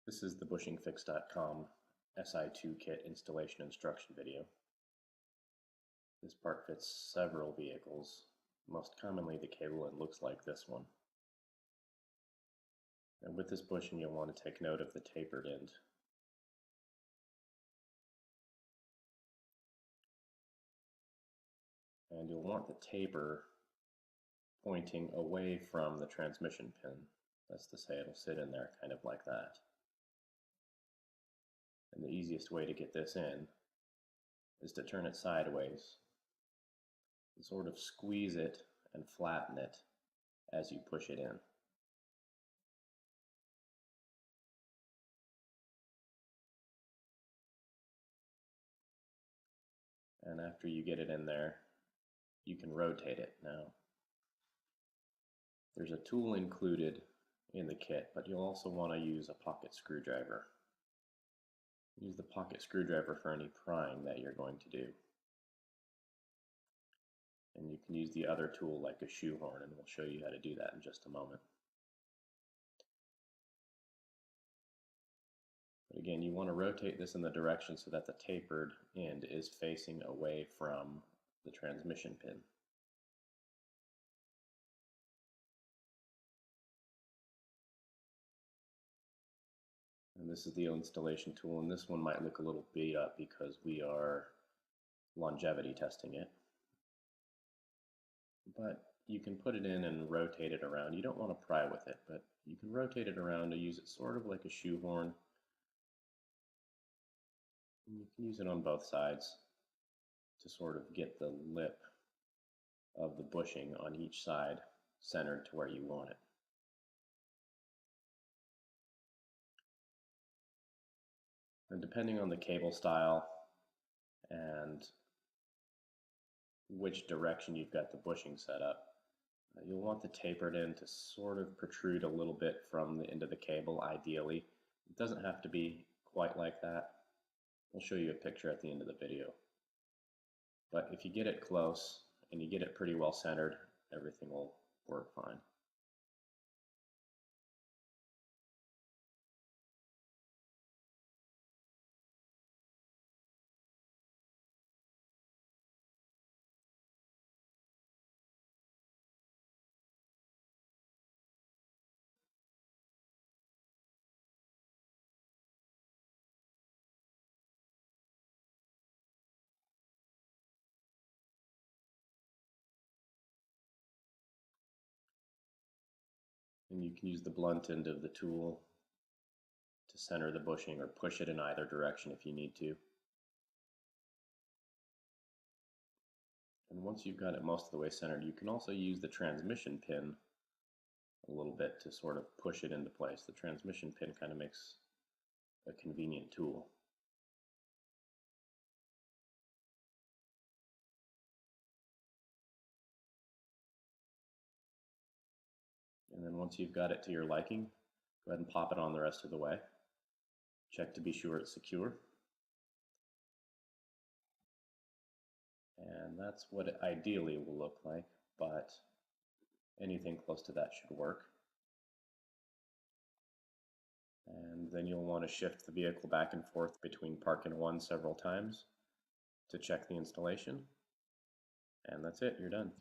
This is the bushingfix.com SI2 kit installation instruction video. This part fits several vehicles, most commonly the cable end looks like this one. And with this bushing you'll want to take note of the tapered end. And you'll want the taper pointing away from the transmission pin. That's to say it'll sit in there kind of like that. And the easiest way to get this in is to turn it sideways and sort of squeeze it and flatten it as you push it in. And after you get it in there, you can rotate it. Now, there's a tool included in the kit, but you'll also want to use a pocket screwdriver. Use the pocket screwdriver for any prying that you're going to do. And you can use the other tool like a shoehorn, and we'll show you how to do that in just a moment. But again, you want to rotate this in the direction so that the tapered end is facing away from the transmission pin. And this is the installation tool, and this one might look a little beat up because we are longevity testing it. But you can put it in and rotate it around. You don't want to pry with it, but you can rotate it around to use it sort of like a shoehorn. And you can use it on both sides to sort of get the lip of the bushing on each side centered to where you want it. And depending on the cable style and which direction you've got the bushing set up, you'll want the tapered end to sort of protrude a little bit from the end of the cable, ideally. It doesn't have to be quite like that. I'll show you a picture at the end of the video. But if you get it close and you get it pretty well centered, everything will work fine. And you can use the blunt end of the tool to center the bushing or push it in either direction if you need to. And once you've got it most of the way centered, you can also use the transmission pin a little bit to sort of push it into place. The transmission pin kind of makes a convenient tool. And then once you've got it to your liking, go ahead and pop it on the rest of the way. Check to be sure it's secure. And that's what it ideally will look like, but anything close to that should work. And then you'll want to shift the vehicle back and forth between park and one several times to check the installation. And that's it, you're done.